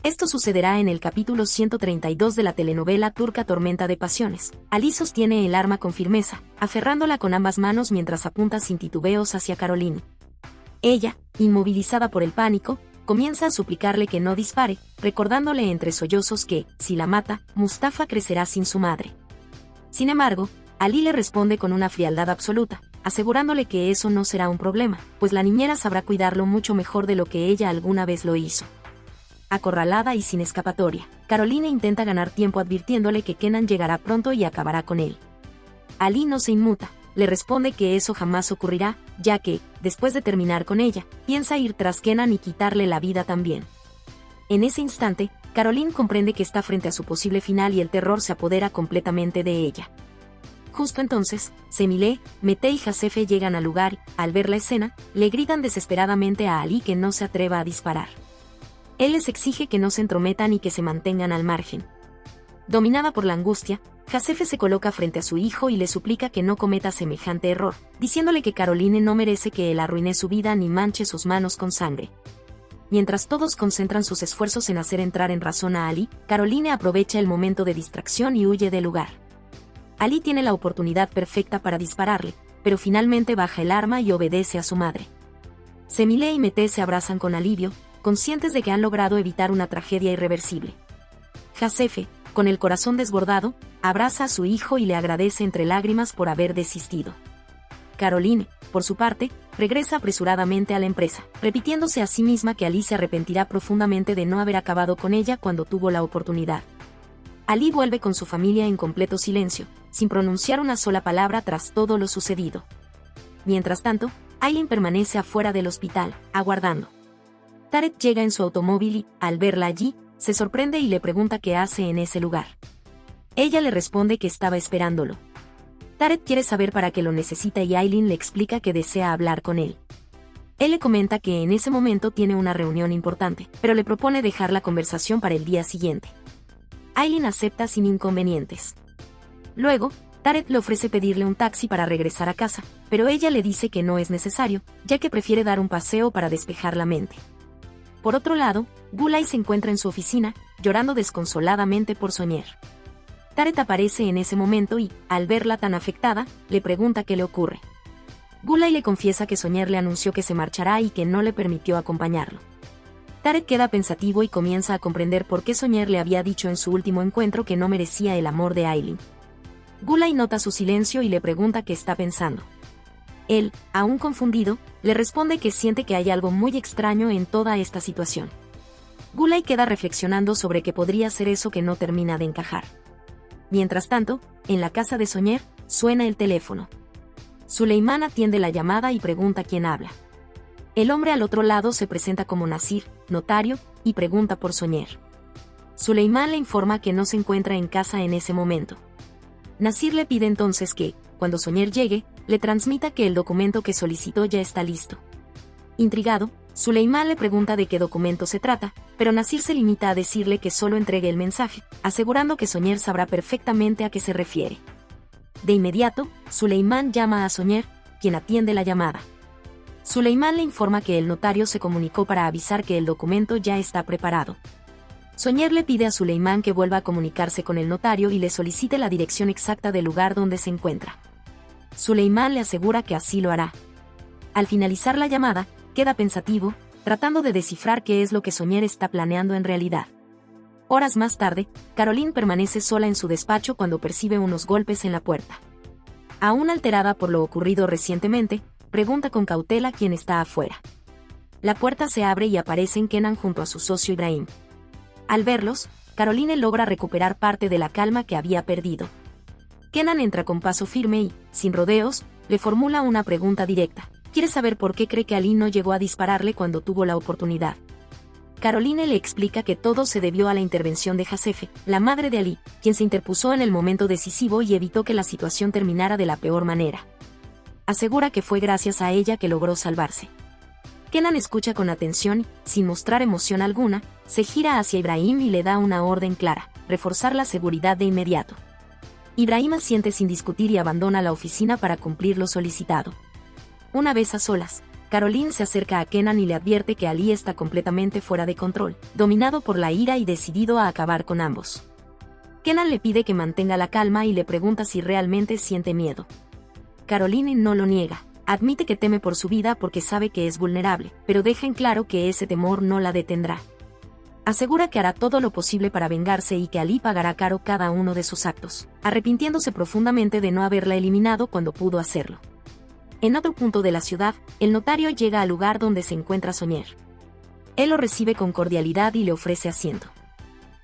Esto sucederá en el capítulo 132 de la telenovela turca Tormenta de Pasiones. Ali sostiene el arma con firmeza, aferrándola con ambas manos mientras apunta sin titubeos hacia Caroline. Ella, inmovilizada por el pánico, comienza a suplicarle que no dispare, recordándole entre sollozos que, si la mata, Mustafa crecerá sin su madre. Sin embargo, Ali le responde con una frialdad absoluta, asegurándole que eso no será un problema, pues la niñera sabrá cuidarlo mucho mejor de lo que ella alguna vez lo hizo. Acorralada y sin escapatoria, Caroline intenta ganar tiempo advirtiéndole que Kenan llegará pronto y acabará con él. Ali no se inmuta, le responde que eso jamás ocurrirá, ya que, después de terminar con ella, piensa ir tras Kenan y quitarle la vida también. En ese instante, Caroline comprende que está frente a su posible final y el terror se apodera completamente de ella. Justo entonces, Cemile, Mete y Jasefe llegan al lugar y, al ver la escena, le gritan desesperadamente a Ali que no se atreva a disparar. Él les exige que no se entrometan y que se mantengan al margen. Dominada por la angustia, Jasefe se coloca frente a su hijo y le suplica que no cometa semejante error, diciéndole que Caroline no merece que él arruine su vida ni manche sus manos con sangre. Mientras todos concentran sus esfuerzos en hacer entrar en razón a Ali, Caroline aprovecha el momento de distracción y huye del lugar. Ali tiene la oportunidad perfecta para dispararle, pero finalmente baja el arma y obedece a su madre. Cemile y Mete se abrazan con alivio, conscientes de que han logrado evitar una tragedia irreversible. Jasefe, con el corazón desbordado, abraza a su hijo y le agradece entre lágrimas por haber desistido. Caroline, por su parte, regresa apresuradamente a la empresa, repitiéndose a sí misma que Ali se arrepentirá profundamente de no haber acabado con ella cuando tuvo la oportunidad. Ali vuelve con su familia en completo silencio, sin pronunciar una sola palabra tras todo lo sucedido. Mientras tanto, Aileen permanece afuera del hospital, aguardando. Tarek llega en su automóvil y, al verla allí, se sorprende y le pregunta qué hace en ese lugar. Ella le responde que estaba esperándolo. Tarek quiere saber para qué lo necesita y Aileen le explica que desea hablar con él. Él le comenta que en ese momento tiene una reunión importante, pero le propone dejar la conversación para el día siguiente. Aileen acepta sin inconvenientes. Luego, Tarek le ofrece pedirle un taxi para regresar a casa, pero ella le dice que no es necesario, ya que prefiere dar un paseo para despejar la mente. Por otro lado, Gulay se encuentra en su oficina, llorando desconsoladamente por Soñer. Tarek aparece en ese momento y, al verla tan afectada, le pregunta qué le ocurre. Gulay le confiesa que Soñer le anunció que se marchará y que no le permitió acompañarlo. Tarek queda pensativo y comienza a comprender por qué Soñer le había dicho en su último encuentro que no merecía el amor de Aileen. Gulay nota su silencio y le pregunta qué está pensando. Él, aún confundido, le responde que siente que hay algo muy extraño en toda esta situación. Gulay queda reflexionando sobre qué podría ser eso que no termina de encajar. Mientras tanto, en la casa de Soñer, suena el teléfono. Suleimán atiende la llamada y pregunta quién habla. El hombre al otro lado se presenta como Nasir, notario, y pregunta por Soñer. Suleimán le informa que no se encuentra en casa en ese momento. Nasir le pide entonces que, cuando Soñer llegue, le transmita que el documento que solicitó ya está listo. Intrigado, Suleimán le pregunta de qué documento se trata, pero Nasir se limita a decirle que solo entregue el mensaje, asegurando que Soñer sabrá perfectamente a qué se refiere. De inmediato, Suleimán llama a Soñer, quien atiende la llamada. Suleimán le informa que el notario se comunicó para avisar que el documento ya está preparado. Soñer le pide a Suleimán que vuelva a comunicarse con el notario y le solicite la dirección exacta del lugar donde se encuentra. Suleimán le asegura que así lo hará. Al finalizar la llamada, queda pensativo, tratando de descifrar qué es lo que Soñer está planeando en realidad. Horas más tarde, Caroline permanece sola en su despacho cuando percibe unos golpes en la puerta. Aún alterada por lo ocurrido recientemente, pregunta con cautela quién está afuera. La puerta se abre y aparecen Kenan junto a su socio Ibrahim. Al verlos, Caroline logra recuperar parte de la calma que había perdido. Kenan entra con paso firme y, sin rodeos, le formula una pregunta directa. Quiere saber por qué cree que Ali no llegó a dispararle cuando tuvo la oportunidad. Caroline le explica que todo se debió a la intervención de Jasefe, la madre de Ali, quien se interpuso en el momento decisivo y evitó que la situación terminara de la peor manera. Asegura que fue gracias a ella que logró salvarse. Kenan escucha con atención y, sin mostrar emoción alguna, se gira hacia Ibrahim y le da una orden clara: reforzar la seguridad de inmediato. Ibrahim asiente sin discutir y abandona la oficina para cumplir lo solicitado. Una vez a solas, Caroline se acerca a Kenan y le advierte que Ali está completamente fuera de control, dominado por la ira y decidido a acabar con ambos. Kenan le pide que mantenga la calma y le pregunta si realmente siente miedo. Caroline no lo niega, admite que teme por su vida porque sabe que es vulnerable, pero deja en claro que ese temor no la detendrá. Asegura que hará todo lo posible para vengarse y que Ali pagará caro cada uno de sus actos, arrepintiéndose profundamente de no haberla eliminado cuando pudo hacerlo. En otro punto de la ciudad, el notario llega al lugar donde se encuentra Soñer. Él lo recibe con cordialidad y le ofrece asiento.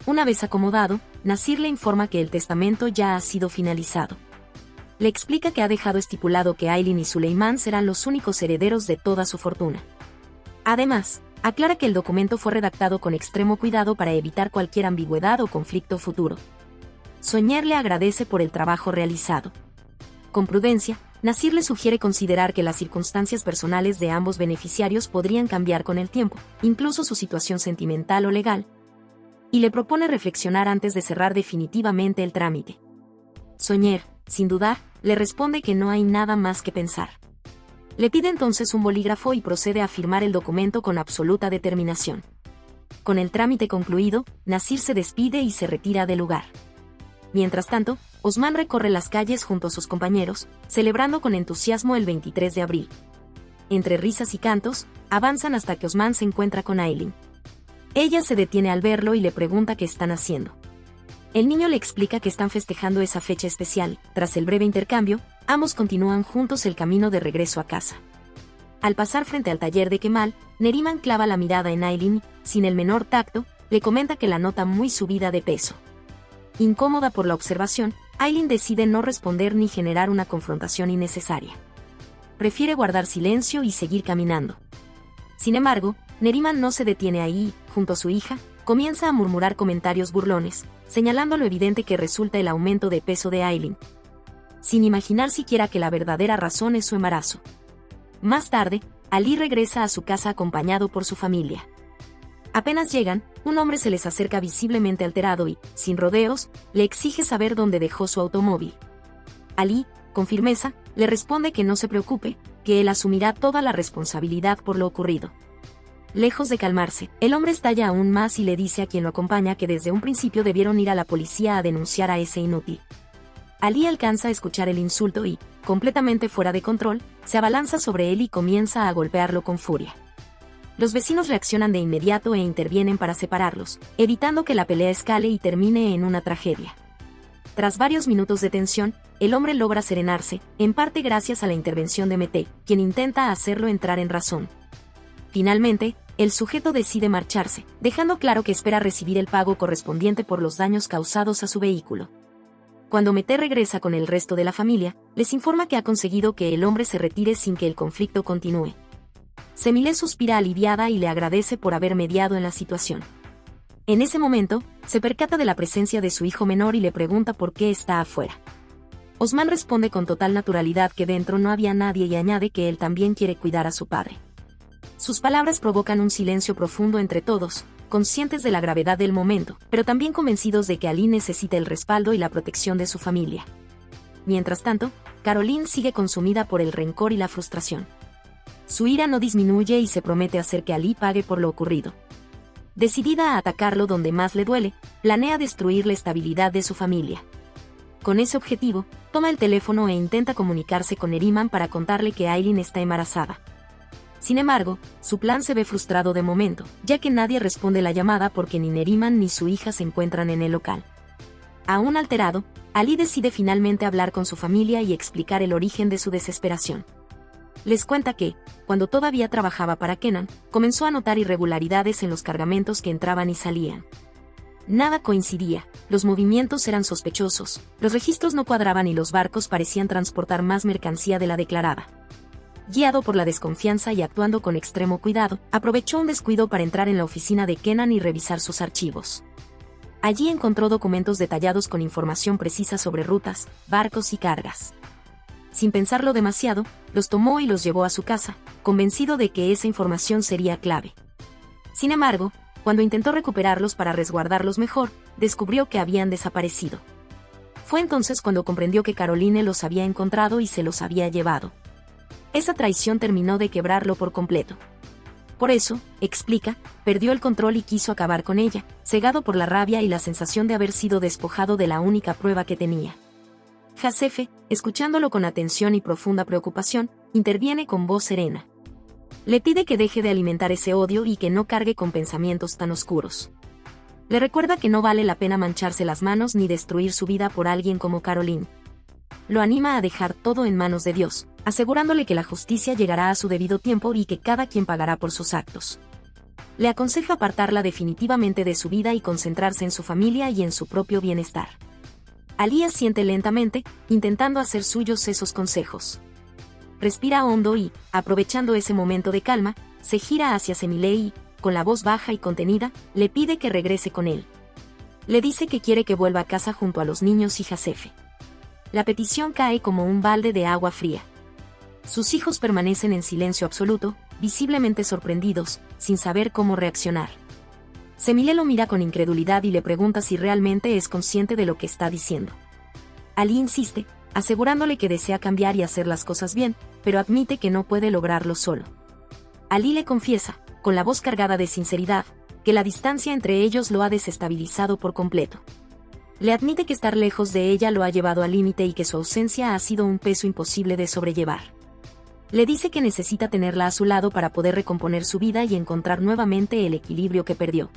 Una vez acomodado, Nasir le informa que el testamento ya ha sido finalizado. Le explica que ha dejado estipulado que Aileen y Suleiman serán los únicos herederos de toda su fortuna. Además, aclara que el documento fue redactado con extremo cuidado para evitar cualquier ambigüedad o conflicto futuro. Soñer le agradece por el trabajo realizado. Con prudencia, Nasir le sugiere considerar que las circunstancias personales de ambos beneficiarios podrían cambiar con el tiempo, incluso su situación sentimental o legal, y le propone reflexionar antes de cerrar definitivamente el trámite. Soñer, sin dudar, le responde que no hay nada más que pensar. Le pide entonces un bolígrafo y procede a firmar el documento con absoluta determinación. Con el trámite concluido, Nasir se despide y se retira del lugar. Mientras tanto, Osman recorre las calles junto a sus compañeros, celebrando con entusiasmo el 23 de abril. Entre risas y cantos, avanzan hasta que Osman se encuentra con Aileen. Ella se detiene al verlo y le pregunta qué están haciendo. El niño le explica que están festejando esa fecha especial. Tras el breve intercambio, ambos continúan juntos el camino de regreso a casa. Al pasar frente al taller de Kemal, Neriman clava la mirada en Aileen, sin el menor tacto, le comenta que la nota muy subida de peso. Incómoda por la observación, Aileen decide no responder ni generar una confrontación innecesaria. Prefiere guardar silencio y seguir caminando. Sin embargo, Neriman no se detiene ahí y, junto a su hija, comienza a murmurar comentarios burlones, señalando lo evidente que resulta el aumento de peso de Aileen, sin imaginar siquiera que la verdadera razón es su embarazo. Más tarde, Ali regresa a su casa acompañado por su familia. Apenas llegan, un hombre se les acerca visiblemente alterado y, sin rodeos, le exige saber dónde dejó su automóvil. Ali, con firmeza, le responde que no se preocupe, que él asumirá toda la responsabilidad por lo ocurrido. Lejos de calmarse, el hombre estalla aún más y le dice a quien lo acompaña que desde un principio debieron ir a la policía a denunciar a ese inútil. Ali alcanza a escuchar el insulto y, completamente fuera de control, se abalanza sobre él y comienza a golpearlo con furia. Los vecinos reaccionan de inmediato e intervienen para separarlos, evitando que la pelea escale y termine en una tragedia. Tras varios minutos de tensión, el hombre logra serenarse, en parte gracias a la intervención de Mete, quien intenta hacerlo entrar en razón. Finalmente, el sujeto decide marcharse, dejando claro que espera recibir el pago correspondiente por los daños causados a su vehículo. Cuando Mete regresa con el resto de la familia, les informa que ha conseguido que el hombre se retire sin que el conflicto continúe. Semile suspira aliviada y le agradece por haber mediado en la situación. En ese momento, se percata de la presencia de su hijo menor y le pregunta por qué está afuera. Osman responde con total naturalidad que dentro no había nadie y añade que él también quiere cuidar a su padre. Sus palabras provocan un silencio profundo entre todos, conscientes de la gravedad del momento, pero también convencidos de que Ali necesita el respaldo y la protección de su familia. Mientras tanto, Caroline sigue consumida por el rencor y la frustración. Su ira no disminuye y se promete hacer que Ali pague por lo ocurrido. Decidida a atacarlo donde más le duele, planea destruir la estabilidad de su familia. Con ese objetivo, toma el teléfono e intenta comunicarse con Neriman para contarle que Aileen está embarazada. Sin embargo, su plan se ve frustrado de momento, ya que nadie responde la llamada porque ni Neriman ni su hija se encuentran en el local. Aún alterado, Ali decide finalmente hablar con su familia y explicar el origen de su desesperación. Les cuenta que, cuando todavía trabajaba para Kenan, comenzó a notar irregularidades en los cargamentos que entraban y salían. Nada coincidía, los movimientos eran sospechosos, los registros no cuadraban y los barcos parecían transportar más mercancía de la declarada. Guiado por la desconfianza y actuando con extremo cuidado, aprovechó un descuido para entrar en la oficina de Kenan y revisar sus archivos. Allí encontró documentos detallados con información precisa sobre rutas, barcos y cargas. Sin pensarlo demasiado, los tomó y los llevó a su casa, convencido de que esa información sería clave. Sin embargo, cuando intentó recuperarlos para resguardarlos mejor, descubrió que habían desaparecido. Fue entonces cuando comprendió que Caroline los había encontrado y se los había llevado. Esa traición terminó de quebrarlo por completo. Por eso, explica, perdió el control y quiso acabar con ella, cegado por la rabia y la sensación de haber sido despojado de la única prueba que tenía. Jasefe, escuchándolo con atención y profunda preocupación, interviene con voz serena. Le pide que deje de alimentar ese odio y que no cargue con pensamientos tan oscuros. Le recuerda que no vale la pena mancharse las manos ni destruir su vida por alguien como Caroline. Lo anima a dejar todo en manos de Dios, asegurándole que la justicia llegará a su debido tiempo y que cada quien pagará por sus actos. Le aconseja apartarla definitivamente de su vida y concentrarse en su familia y en su propio bienestar. Ali asiente lentamente, intentando hacer suyos esos consejos. Respira hondo y, aprovechando ese momento de calma, se gira hacia Semile y, con la voz baja y contenida, le pide que regrese con él. Le dice que quiere que vuelva a casa junto a los niños y Jasefe. La petición cae como un balde de agua fría. Sus hijos permanecen en silencio absoluto, visiblemente sorprendidos, sin saber cómo reaccionar. Semile lo mira con incredulidad y le pregunta si realmente es consciente de lo que está diciendo. Ali insiste, asegurándole que desea cambiar y hacer las cosas bien, pero admite que no puede lograrlo solo. Ali le confiesa, con la voz cargada de sinceridad, que la distancia entre ellos lo ha desestabilizado por completo. Le admite que estar lejos de ella lo ha llevado al límite y que su ausencia ha sido un peso imposible de sobrellevar. Le dice que necesita tenerla a su lado para poder recomponer su vida y encontrar nuevamente el equilibrio que perdió.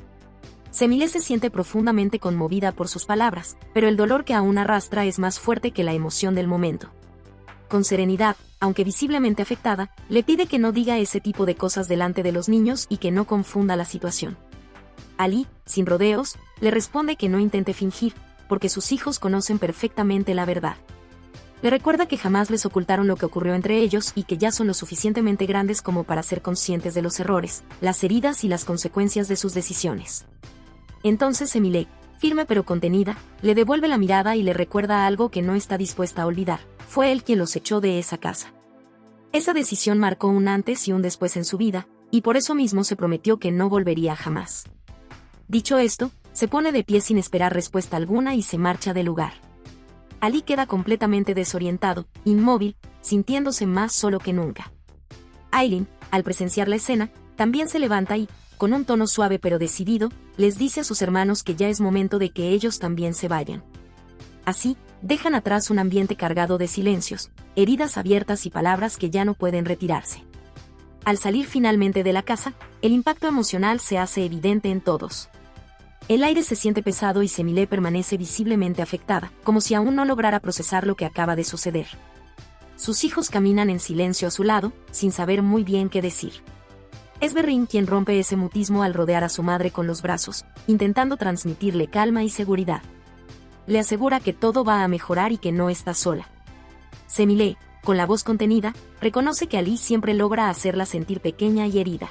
Semile se siente profundamente conmovida por sus palabras, pero el dolor que aún arrastra es más fuerte que la emoción del momento. Con serenidad, aunque visiblemente afectada, le pide que no diga ese tipo de cosas delante de los niños y que no confunda la situación. Ali, sin rodeos, le responde que no intente fingir, porque sus hijos conocen perfectamente la verdad. Le recuerda que jamás les ocultaron lo que ocurrió entre ellos y que ya son lo suficientemente grandes como para ser conscientes de los errores, las heridas y las consecuencias de sus decisiones. Entonces Semile, firme pero contenida, le devuelve la mirada y le recuerda algo que no está dispuesta a olvidar: fue él quien los echó de esa casa. Esa decisión marcó un antes y un después en su vida, y por eso mismo se prometió que no volvería jamás. Dicho esto, se pone de pie sin esperar respuesta alguna y se marcha del lugar. Ali queda completamente desorientado, inmóvil, sintiéndose más solo que nunca. Aileen, al presenciar la escena, también se levanta y, con un tono suave pero decidido, les dice a sus hermanos que ya es momento de que ellos también se vayan. Así, dejan atrás un ambiente cargado de silencios, heridas abiertas y palabras que ya no pueden retirarse. Al salir finalmente de la casa, el impacto emocional se hace evidente en todos. El aire se siente pesado y Semile permanece visiblemente afectada, como si aún no lograra procesar lo que acaba de suceder. Sus hijos caminan en silencio a su lado, sin saber muy bien qué decir. Es Berrín quien rompe ese mutismo al rodear a su madre con los brazos, intentando transmitirle calma y seguridad. Le asegura que todo va a mejorar y que no está sola. Semile, con la voz contenida, reconoce que Ali siempre logra hacerla sentir pequeña y herida.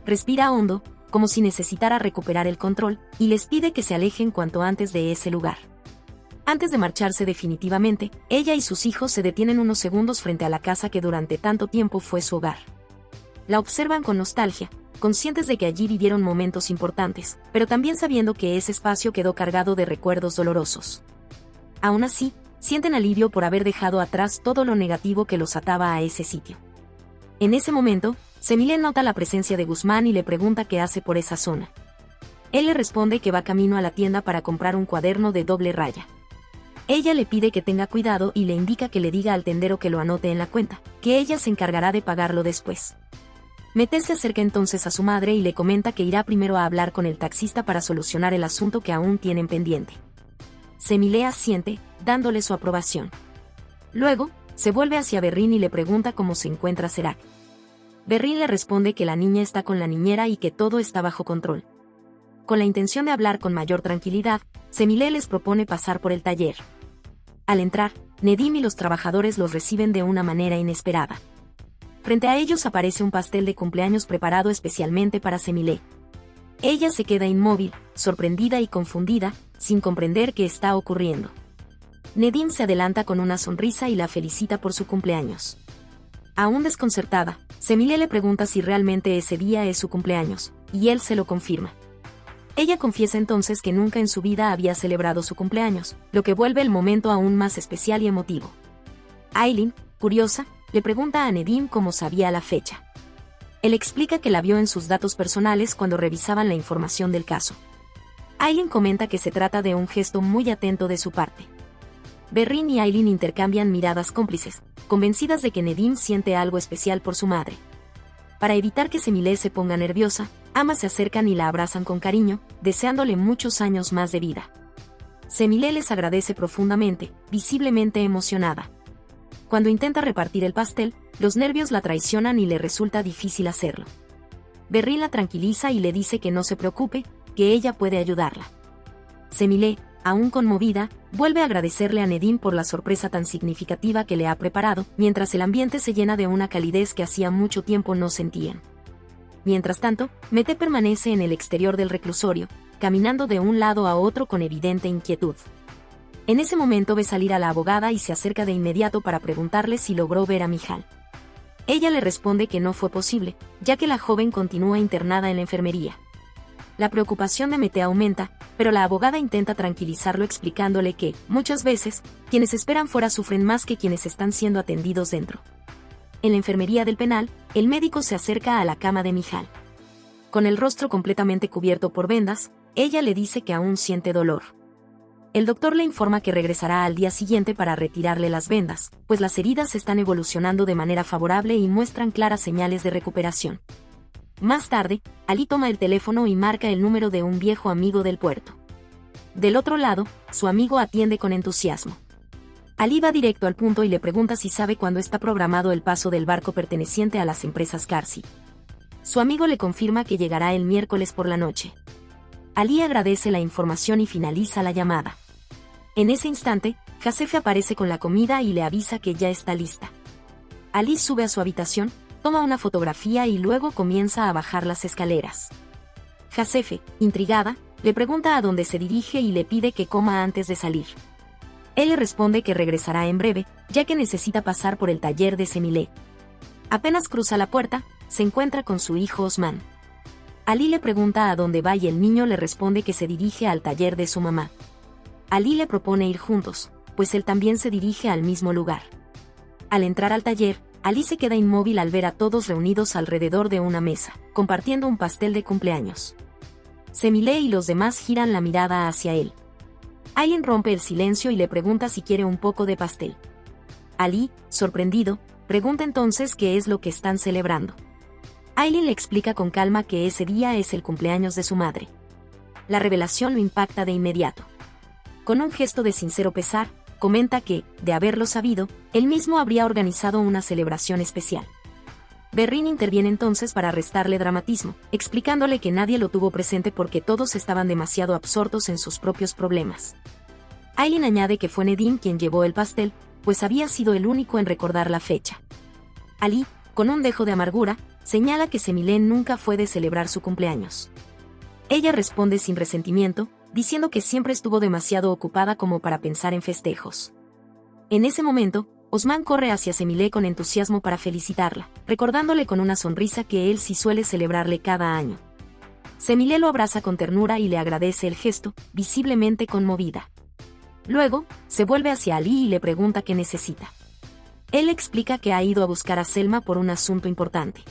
Respira hondo, como si necesitara recuperar el control, y les pide que se alejen cuanto antes de ese lugar. Antes de marcharse definitivamente, ella y sus hijos se detienen unos segundos frente a la casa que durante tanto tiempo fue su hogar. La observan con nostalgia, conscientes de que allí vivieron momentos importantes, pero también sabiendo que ese espacio quedó cargado de recuerdos dolorosos. Aún así, sienten alivio por haber dejado atrás todo lo negativo que los ataba a ese sitio. En ese momento, Semile nota la presencia de Guzmán y le pregunta qué hace por esa zona. Él le responde que va camino a la tienda para comprar un cuaderno de doble raya. Ella le pide que tenga cuidado y le indica que le diga al tendero que lo anote en la cuenta, que ella se encargará de pagarlo después. Mete se acerca entonces a su madre y le comenta que irá primero a hablar con el taxista para solucionar el asunto que aún tienen pendiente. Semile asiente, dándole su aprobación. Luego, se vuelve hacia Berrín y le pregunta cómo se encuentra Serac. Berrín le responde que la niña está con la niñera y que todo está bajo control. Con la intención de hablar con mayor tranquilidad, Semile les propone pasar por el taller. Al entrar, Nedim y los trabajadores los reciben de una manera inesperada. Frente a ellos aparece un pastel de cumpleaños preparado especialmente para Semile. Ella se queda inmóvil, sorprendida y confundida, sin comprender qué está ocurriendo. Nedim se adelanta con una sonrisa y la felicita por su cumpleaños. Aún desconcertada, Semile le pregunta si realmente ese día es su cumpleaños, y él se lo confirma. Ella confiesa entonces que nunca en su vida había celebrado su cumpleaños, lo que vuelve el momento aún más especial y emotivo. Aileen, curiosa, le pregunta a Nedim cómo sabía la fecha. Él explica que la vio en sus datos personales cuando revisaban la información del caso. Aileen comenta que se trata de un gesto muy atento de su parte. Berrin y Aileen intercambian miradas cómplices, convencidas de que Nedim siente algo especial por su madre. Para evitar que Semilé se ponga nerviosa, ambas se acercan y la abrazan con cariño, deseándole muchos años más de vida. Semilé les agradece profundamente, visiblemente emocionada. Cuando intenta repartir el pastel, los nervios la traicionan y le resulta difícil hacerlo. Berrin la tranquiliza y le dice que no se preocupe, que ella puede ayudarla. Semilé, aún conmovida, vuelve a agradecerle a Nedim por la sorpresa tan significativa que le ha preparado, mientras el ambiente se llena de una calidez que hacía mucho tiempo no sentían. Mientras tanto, Mete permanece en el exterior del reclusorio, caminando de un lado a otro con evidente inquietud. En ese momento ve salir a la abogada y se acerca de inmediato para preguntarle si logró ver a Mijal. Ella le responde que no fue posible, ya que la joven continúa internada en la enfermería. La preocupación de Mete aumenta, pero la abogada intenta tranquilizarlo explicándole que, muchas veces, quienes esperan fuera sufren más que quienes están siendo atendidos dentro. En la enfermería del penal, el médico se acerca a la cama de Mijal. Con el rostro completamente cubierto por vendas, ella le dice que aún siente dolor. El doctor le informa que regresará al día siguiente para retirarle las vendas, pues las heridas están evolucionando de manera favorable y muestran claras señales de recuperación. Más tarde, Ali toma el teléfono y marca el número de un viejo amigo del puerto. Del otro lado, su amigo atiende con entusiasmo. Ali va directo al punto y le pregunta si sabe cuándo está programado el paso del barco perteneciente a las empresas Carsi. Su amigo le confirma que llegará el miércoles por la noche. Ali agradece la información y finaliza la llamada. En ese instante, Jasefe aparece con la comida y le avisa que ya está lista. Ali sube a su habitación, toma una fotografía y luego comienza a bajar las escaleras. Jasefe, intrigada, le pregunta a dónde se dirige y le pide que coma antes de salir. Él le responde que regresará en breve, ya que necesita pasar por el taller de Semilé. Apenas cruza la puerta, se encuentra con su hijo Osman. Ali le pregunta a dónde va y el niño le responde que se dirige al taller de su mamá. Ali le propone ir juntos, pues él también se dirige al mismo lugar. Al entrar al taller, Ali se queda inmóvil al ver a todos reunidos alrededor de una mesa, compartiendo un pastel de cumpleaños. Semilé y los demás giran la mirada hacia él. Aileen rompe el silencio y le pregunta si quiere un poco de pastel. Ali, sorprendido, pregunta entonces qué es lo que están celebrando. Aileen le explica con calma que ese día es el cumpleaños de su madre. La revelación lo impacta de inmediato. Con un gesto de sincero pesar, comenta que, de haberlo sabido, él mismo habría organizado una celebración especial. Berrin interviene entonces para restarle dramatismo, explicándole que nadie lo tuvo presente porque todos estaban demasiado absortos en sus propios problemas. Aileen añade que fue Nedim quien llevó el pastel, pues había sido el único en recordar la fecha. Ali, con un dejo de amargura, señala que Semilé nunca fue de celebrar su cumpleaños. Ella responde sin resentimiento, diciendo que siempre estuvo demasiado ocupada como para pensar en festejos. En ese momento, Osman corre hacia Semilé con entusiasmo para felicitarla, recordándole con una sonrisa que él sí suele celebrarle cada año. Semilé lo abraza con ternura y le agradece el gesto, visiblemente conmovida. Luego, se vuelve hacia Ali y le pregunta qué necesita. Él le explica que ha ido a buscar a Selma por un asunto importante.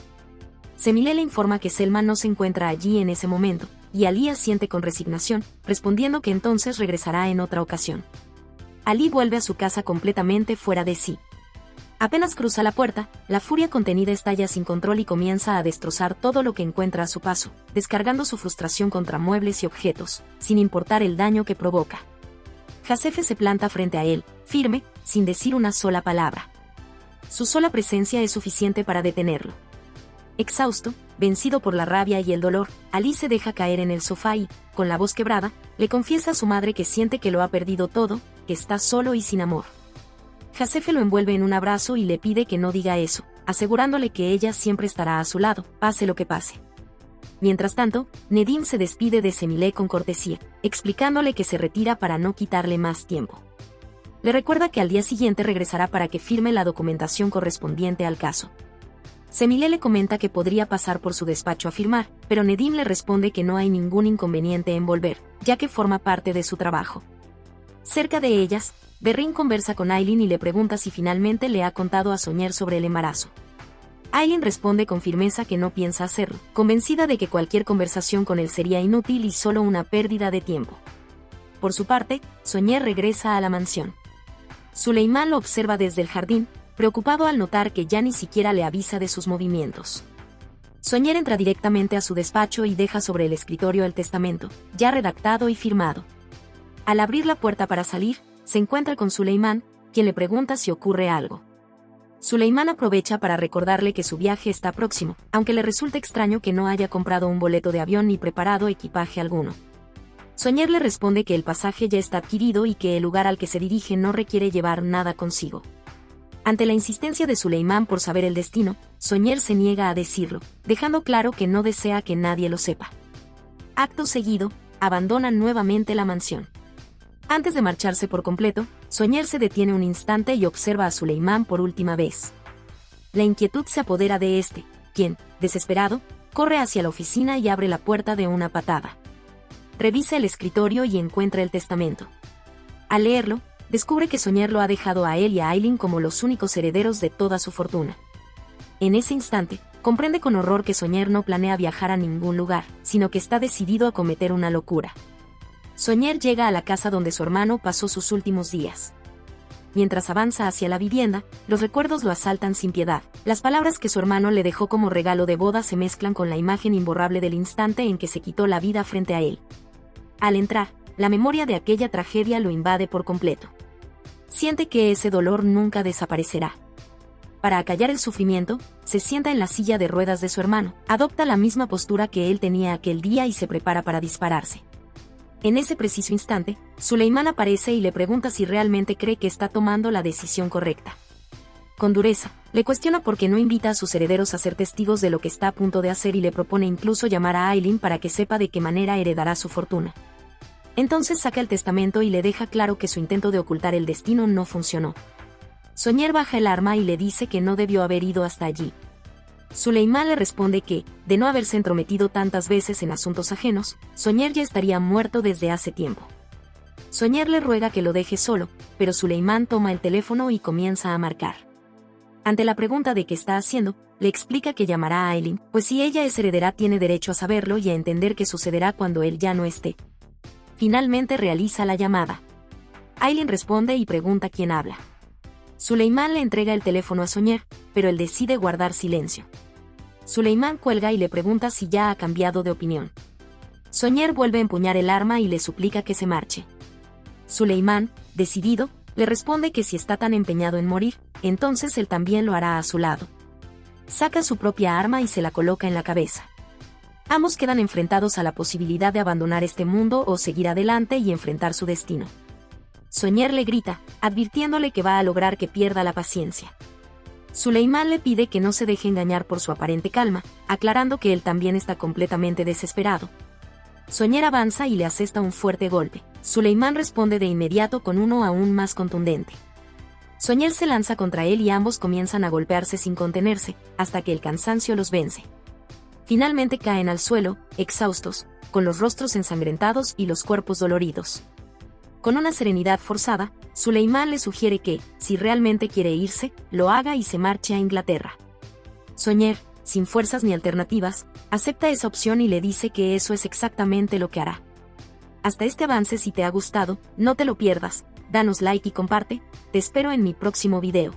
Semilé le informa que Selma no se encuentra allí en ese momento, y Ali asiente con resignación, respondiendo que entonces regresará en otra ocasión. Ali vuelve a su casa completamente fuera de sí. Apenas cruza la puerta, la furia contenida estalla sin control y comienza a destrozar todo lo que encuentra a su paso, descargando su frustración contra muebles y objetos, sin importar el daño que provoca. Jasefe se planta frente a él, firme, sin decir una sola palabra. Su sola presencia es suficiente para detenerlo. Exhausto, vencido por la rabia y el dolor, Ali se deja caer en el sofá y, con la voz quebrada, le confiesa a su madre que siente que lo ha perdido todo, que está solo y sin amor. Jasefe lo envuelve en un abrazo y le pide que no diga eso, asegurándole que ella siempre estará a su lado, pase lo que pase. Mientras tanto, Nedim se despide de Semilé con cortesía, explicándole que se retira para no quitarle más tiempo. Le recuerda que al día siguiente regresará para que firme la documentación correspondiente al caso. Semilé le comenta que podría pasar por su despacho a firmar, pero Nedim le responde que no hay ningún inconveniente en volver, ya que forma parte de su trabajo. Cerca de ellas, Berrín conversa con Aileen y le pregunta si finalmente le ha contado a Soñer sobre el embarazo. Aileen responde con firmeza que no piensa hacerlo, convencida de que cualquier conversación con él sería inútil y solo una pérdida de tiempo. Por su parte, Soñer regresa a la mansión. Suleimán lo observa desde el jardín, preocupado al notar que ya ni siquiera le avisa de sus movimientos. Soñer entra directamente a su despacho y deja sobre el escritorio el testamento, ya redactado y firmado. Al abrir la puerta para salir, se encuentra con Suleimán, quien le pregunta si ocurre algo. Suleimán aprovecha para recordarle que su viaje está próximo, aunque le resulta extraño que no haya comprado un boleto de avión ni preparado equipaje alguno. Soñer le responde que el pasaje ya está adquirido y que el lugar al que se dirige no requiere llevar nada consigo. Ante la insistencia de Suleimán por saber el destino, Soñer se niega a decirlo, dejando claro que no desea que nadie lo sepa. Acto seguido, abandonan nuevamente la mansión. Antes de marcharse por completo, Soñer se detiene un instante y observa a Suleimán por última vez. La inquietud se apodera de este, quien, desesperado, corre hacia la oficina y abre la puerta de una patada. Revisa el escritorio y encuentra el testamento. Al leerlo, descubre que Soñer lo ha dejado a él y a Aileen como los únicos herederos de toda su fortuna. En ese instante, comprende con horror que Soñer no planea viajar a ningún lugar, sino que está decidido a cometer una locura. Soñer llega a la casa donde su hermano pasó sus últimos días. Mientras avanza hacia la vivienda, los recuerdos lo asaltan sin piedad. Las palabras que su hermano le dejó como regalo de boda se mezclan con la imagen imborrable del instante en que se quitó la vida frente a él. Al entrar, la memoria de aquella tragedia lo invade por completo. Siente que ese dolor nunca desaparecerá. Para acallar el sufrimiento, se sienta en la silla de ruedas de su hermano, adopta la misma postura que él tenía aquel día y se prepara para dispararse. En ese preciso instante, Suleimán aparece y le pregunta si realmente cree que está tomando la decisión correcta. Con dureza, le cuestiona por qué no invita a sus herederos a ser testigos de lo que está a punto de hacer y le propone incluso llamar a Aileen para que sepa de qué manera heredará su fortuna. Entonces saca el testamento y le deja claro que su intento de ocultar el destino no funcionó. Soñer baja el arma y le dice que no debió haber ido hasta allí. Suleimán le responde que, de no haberse entrometido tantas veces en asuntos ajenos, Soñer ya estaría muerto desde hace tiempo. Soñer le ruega que lo deje solo, pero Suleimán toma el teléfono y comienza a marcar. Ante la pregunta de qué está haciendo, le explica que llamará a Aileen, pues si ella es heredera tiene derecho a saberlo y a entender qué sucederá cuando él ya no esté. Finalmente realiza la llamada. Aileen responde y pregunta quién habla. Suleimán le entrega el teléfono a Soñer, pero él decide guardar silencio. Suleimán cuelga y le pregunta si ya ha cambiado de opinión. Soñer vuelve a empuñar el arma y le suplica que se marche. Suleimán, decidido, le responde que si está tan empeñado en morir, entonces él también lo hará a su lado. Saca su propia arma y se la coloca en la cabeza. Ambos quedan enfrentados a la posibilidad de abandonar este mundo o seguir adelante y enfrentar su destino. Soñer le grita, advirtiéndole que va a lograr que pierda la paciencia. Suleimán le pide que no se deje engañar por su aparente calma, aclarando que él también está completamente desesperado. Soñer avanza y le asesta un fuerte golpe. Suleimán responde de inmediato con uno aún más contundente. Soñer se lanza contra él y ambos comienzan a golpearse sin contenerse, hasta que el cansancio los vence. Finalmente caen al suelo, exhaustos, con los rostros ensangrentados y los cuerpos doloridos. Con una serenidad forzada, Suleimán le sugiere que, si realmente quiere irse, lo haga y se marche a Inglaterra. Soñer, sin fuerzas ni alternativas, acepta esa opción y le dice que eso es exactamente lo que hará. Hasta este avance si te ha gustado, no te lo pierdas, danos like y comparte, te espero en mi próximo video.